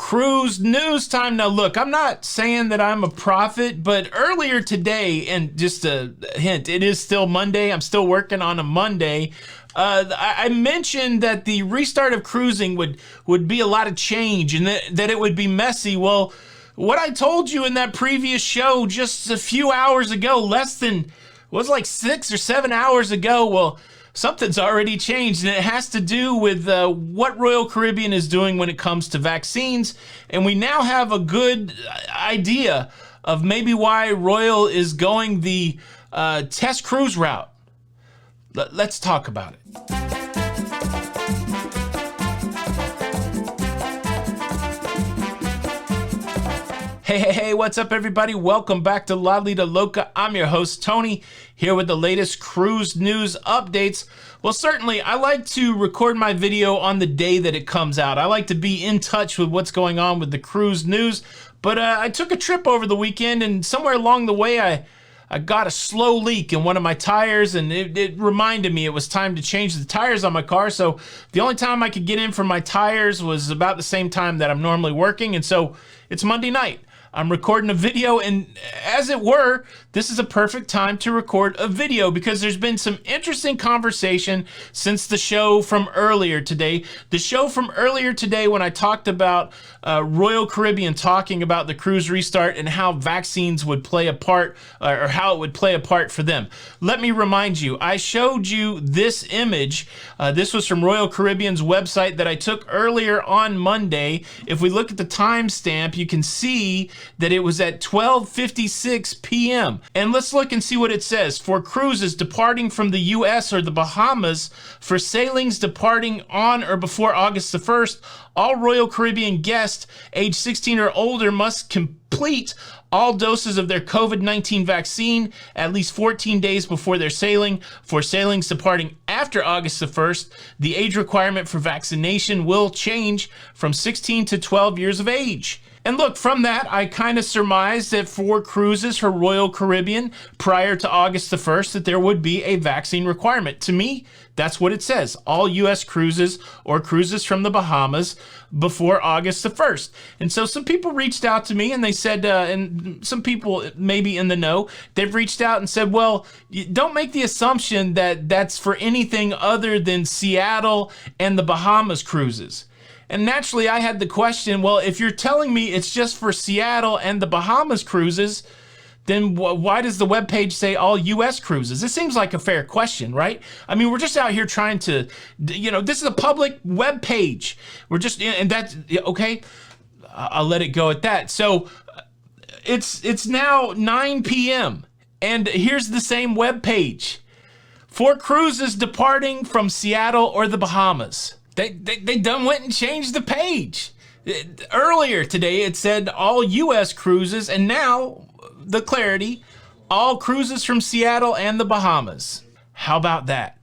cruise news time. Now look, I'm not saying that I'm a prophet, but earlier today, and just a hint, it is still Monday, I'm still working on a Monday, I mentioned that the restart of cruising would be a lot of change and that it would be messy. Well, what I told you in that previous show just a few hours ago, was like 6 or 7 hours ago, well, something's already changed, and it has to do with what Royal Caribbean is doing when it comes to vaccines. And we now have a good idea of maybe why Royal is going the test cruise route. Let's talk about it. Hey, what's up, everybody? Welcome back to Lido Loca. I'm your host, Tony, here with the latest cruise news updates. Well, certainly, I like to record my video on the day that it comes out. I like to be in touch with what's going on with the cruise news. But I took a trip over the weekend, and somewhere along the way, I got a slow leak in one of my tires, and it reminded me it was time to change the tires on my car. So the only time I could get in for my tires was about the same time that I'm normally working, and so it's Monday night. I'm recording a video, and as it were, this is a perfect time to record a video because there's been some interesting conversation since the show from earlier today. The show from earlier today when I talked about Royal Caribbean talking about the cruise restart and how vaccines would play a part, or how it would play a part for them. Let me remind you, I showed you this image. This was from Royal Caribbean's website that I took earlier on Monday. If we look at the timestamp, you can see that it was at 12:56 p.m. And let's look and see what it says. For cruises departing from the U.S. or the Bahamas, for sailings departing on or before August the 1st, all Royal Caribbean guests age 16 or older must complete all doses of their COVID-19 vaccine at least 14 days before their sailing. For sailings departing after August the 1st, the age requirement for vaccination will change from 16 to 12 years of age. And look, from that, I kind of surmised that for cruises for Royal Caribbean prior to August the 1st, that there would be a vaccine requirement. To me, that's what it says. All U.S. cruises or cruises from the Bahamas before August the 1st. And so some people reached out to me and they said, and some people maybe in the know, they've reached out and said, well, don't make the assumption that that's for anything other than Seattle and the Bahamas cruises. And naturally, I had the question, well, if you're telling me it's just for Seattle and the Bahamas cruises, then why does the webpage say all U.S. cruises? It seems like a fair question, right? I mean, we're just out here trying to, this is a public webpage. We're just, and that's, okay, I'll let it go at that. So it's now 9 p.m. and here's the same webpage. For cruises departing from Seattle or the Bahamas. They done went and changed the page. Earlier today, it said all U.S. cruises, and now the clarity, all cruises from Seattle and the Bahamas. How about that?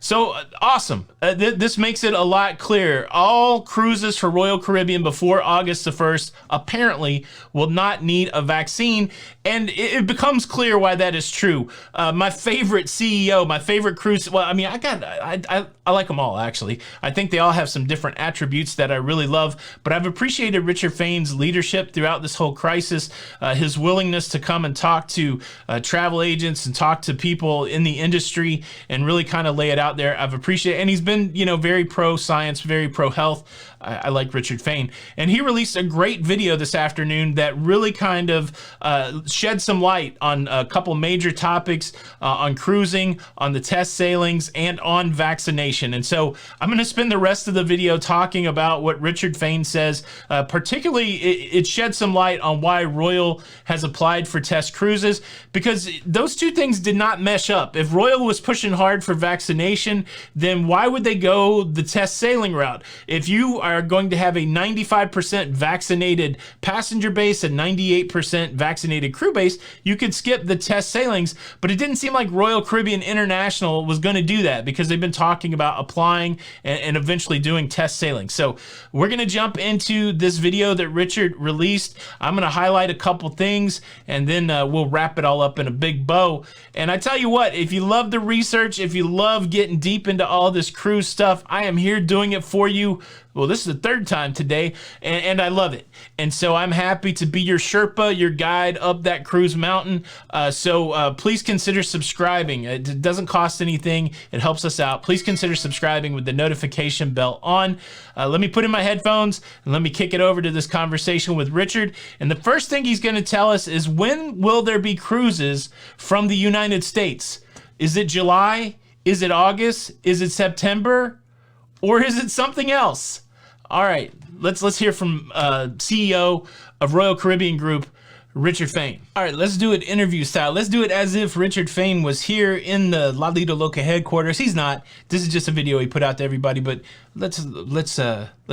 So awesome. This makes it a lot clearer. All cruises for Royal Caribbean before August the 1st apparently will not need a vaccine. And it becomes clear why that is true. My favorite CEO, my favorite cruise, well, I mean, I like them all, actually. I think they all have some different attributes that I really love, but I've appreciated Richard Fain's leadership throughout this whole crisis, his willingness to come and talk to travel agents and talk to people in the industry and really kind of lay it out there. I've appreciated, and he's been, very pro-science, very pro-health. I like Richard Fain. And he released a great video this afternoon that really kind of shed some light on a couple major topics on cruising, on the test sailings, and on vaccination. And so I'm going to spend the rest of the video talking about what Richard Fain says. Particularly, it shed some light on why Royal has applied for test cruises, because those two things did not mesh up. If Royal was pushing hard for vaccination, then why would they go the test sailing route? If you are going to have a 95% vaccinated passenger base and 98% vaccinated crew base, you could skip the test sailings, but it didn't seem like Royal Caribbean International was going to do that because they've been talking about applying and eventually doing test sailings. So we're going to jump into this video that Richard released. I'm going to highlight a couple things and then we'll wrap it all up in a big bow. And I tell you what, if you love the research, if you love getting deep into all this cruise stuff, I am here doing it for you Well, this is the third time today, and I love it. And so I'm happy to be your Sherpa, your guide up that cruise mountain. So please consider subscribing. It doesn't cost anything. It helps us out. Please consider subscribing with the notification bell on. Let me put in my headphones and let me kick it over to this conversation with Richard. And the first thing he's going to tell us is, when will there be cruises from the United States? Is it July? Is it August? Is it September? Or is it something else? All right, let's hear from CEO of Royal Caribbean Group, Richard Fain. All right, let's do it interview style. Let's do it as if Richard Fain was here in the Lido Loca headquarters. He's not. This is just a video he put out to everybody, but let's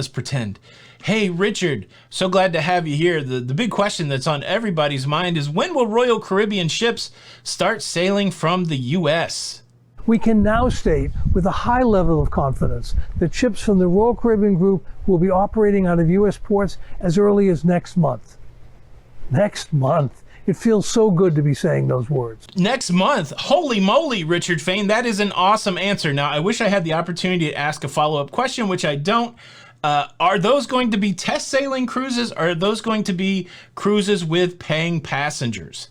pretend. Hey, Richard, so glad to have you here. The big question that's on everybody's mind is, when will Royal Caribbean ships start sailing from the U.S.? We can now state with a high level of confidence that ships from the Royal Caribbean Group will be operating out of U.S. ports as early as next month. Next month. It feels so good to be saying those words. Next month? Holy moly, Richard Fain. That is an awesome answer. Now, I wish I had the opportunity to ask a follow-up question, which I don't. Are those going to be test sailing cruises, or are those going to be cruises with paying passengers?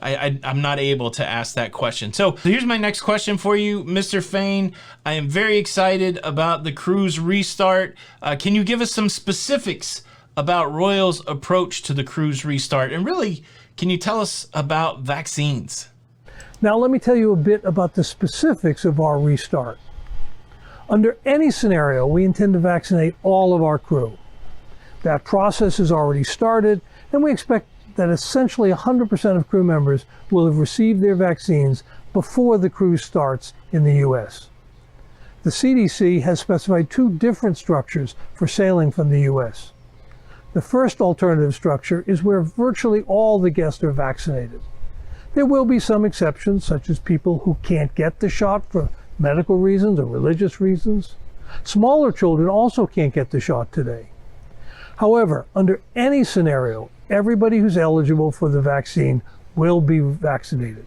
I'm not able to ask that question. So here's my next question for you, Mr. Fain. I am very excited about the cruise restart. Can you give us some specifics about Royal's approach to the cruise restart? And really, can you tell us about vaccines? Now let me tell you a bit about the specifics of our restart. Under any scenario, we intend to vaccinate all of our crew. That process has already started, and we expect that essentially 100% of crew members will have received their vaccines before the cruise starts in the U.S. The CDC has specified two different structures for sailing from the U.S. The first alternative structure is where virtually all the guests are vaccinated. There will be some exceptions, such as people who can't get the shot for medical reasons or religious reasons. Smaller children also can't get the shot today. However, under any scenario, everybody who's eligible for the vaccine will be vaccinated.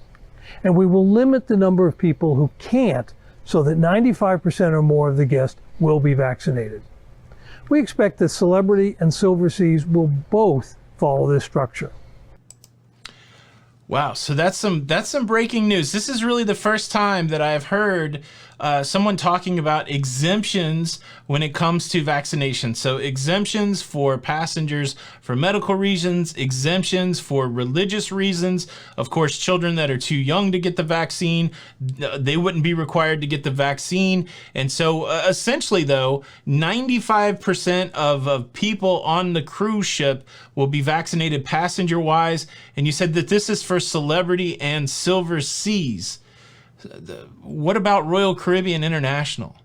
And we will limit the number of people who can't, so that 95% or more of the guests will be vaccinated. We expect that Celebrity and Silver Seas will both follow this structure. Wow, so that's some breaking news. This is really the first time that I have heard someone talking about exemptions when it comes to vaccination. So exemptions for passengers for medical reasons, exemptions for religious reasons. Of course, children that are too young to get the vaccine, they wouldn't be required to get the vaccine. And so essentially, though, 95% of people on the cruise ship will be vaccinated passenger-wise. And you said that this is for Celebrity and Silver Seas. What about Royal Caribbean International?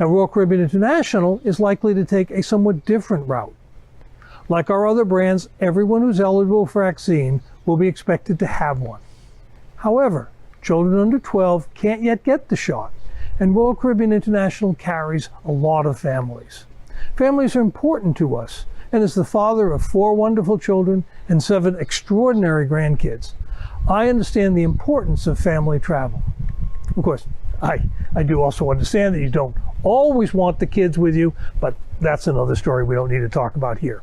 Now, Royal Caribbean International is likely to take a somewhat different route. Like our other brands, everyone who's eligible for vaccine will be expected to have one. However, children under 12 can't yet get the shot, and Royal Caribbean International carries a lot of families. Families are important to us, and as the father of 4 wonderful children and 7 extraordinary grandkids, I understand the importance of family travel. Of course, I do also understand that you don't always want the kids with you, but that's another story we don't need to talk about here.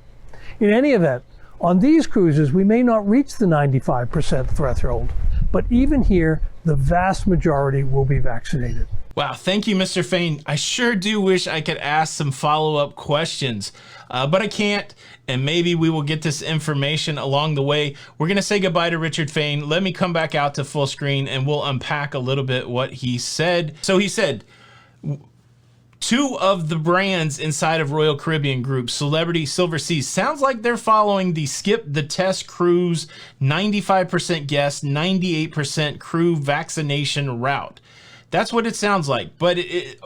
In any event, on these cruises, we may not reach the 95% threshold, but even here, the vast majority will be vaccinated. Wow, thank you, Mr. Fain. I sure do wish I could ask some follow-up questions, but I can't, and maybe we will get this information along the way. We're going to say goodbye to Richard Fain. Let me come back out to full screen, and we'll unpack a little bit what he said. So he said, 2 of the brands inside of Royal Caribbean Group, Celebrity, Silver Seas, sounds like they're following the skip the test cruise, 95% guest, 98% crew vaccination route. That's what it sounds like. But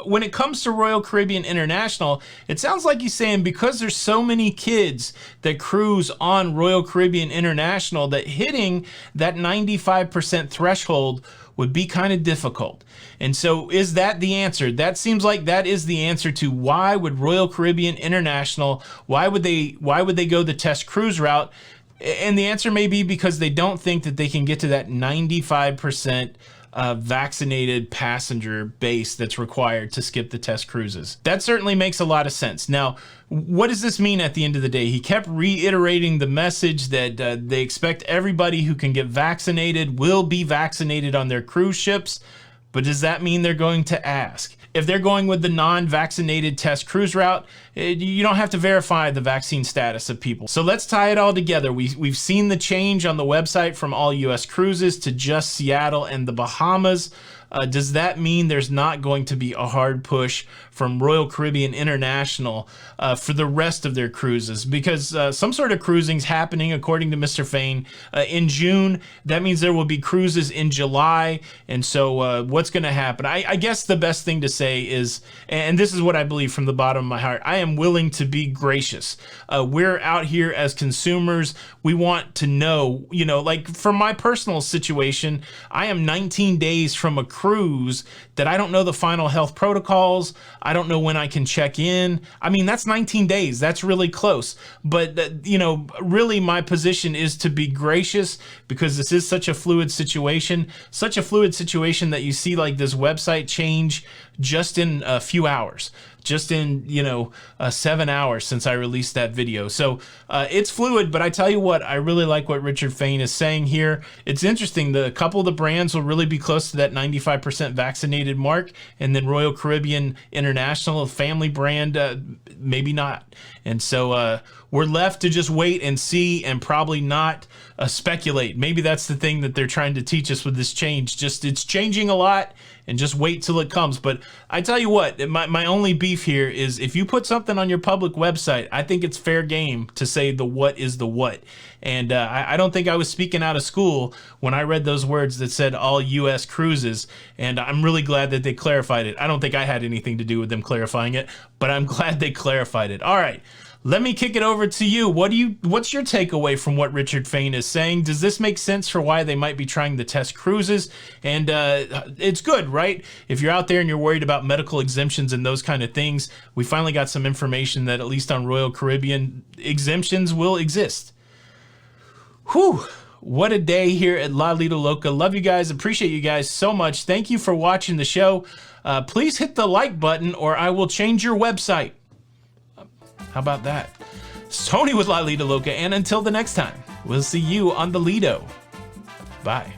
when it comes to Royal Caribbean International, it sounds like he's saying because there's so many kids that cruise on Royal Caribbean International that hitting that 95% threshold would be kind of difficult. And so is that the answer? That seems like that is the answer to why would Royal Caribbean International, why would they go the test cruise route? And the answer may be because they don't think that they can get to that 95% vaccinated passenger base that's required to skip the test cruises. That certainly makes a lot of sense. Now, what does this mean at the end of the day? He kept reiterating the message that they expect everybody who can get vaccinated will be vaccinated on their cruise ships. But does that mean they're going to ask? If they're going with the non-vaccinated test cruise route, you don't have to verify the vaccine status of people. So let's tie it all together. We've seen the change on the website from all US cruises to just Seattle and the Bahamas. Does that mean there's not going to be a hard push from Royal Caribbean International for the rest of their cruises? Because some sort of cruising's happening, according to Mr. Fain, in June. That means there will be cruises in July. And so what's going to happen? I guess the best thing to say is, and this is what I believe from the bottom of my heart, I am willing to be gracious. We're out here as consumers. We want to know, you know, like for my personal situation, I am 19 days from a cruise that I don't know the final health protocols. I don't know when I can check in. I mean, that's 19 days. That's really close. But, you know, really my position is to be gracious because this is such a fluid situation that you see like this website change just in a few hours. Just in, you know, 7 hours since I released that video. So it's fluid, but I tell you what, I really like what Richard Fain is saying here. It's interesting, a couple of the brands will really be close to that 95% vaccinated mark, and then Royal Caribbean International, a family brand, maybe not. And so we're left to just wait and see and probably not speculate. Maybe that's the thing that they're trying to teach us with this change. Just it's changing a lot, and just wait till it comes. But I tell you what, my only beef here is if you put something on your public website, I think it's fair game to say the what is the what. And I don't think I was speaking out of school when I read those words that said all U.S. cruises, and I'm really glad that they clarified it. I don't think I had anything to do with them clarifying it, but I'm glad they clarified it. All right. Let me kick it over to you. What's your takeaway from what Richard Fain is saying? Does this make sense for why they might be trying the test cruises? And it's good, right? If you're out there and you're worried about medical exemptions and those kind of things, we finally got some information that at least on Royal Caribbean, exemptions will exist. Whew. What a day here at Lido Loca. Love you guys. Appreciate you guys so much. Thank you for watching the show. Please hit the like button or I will change your website. How about that? It's Tony with Lido Loca, and until the next time, we'll see you on the Lido. Bye.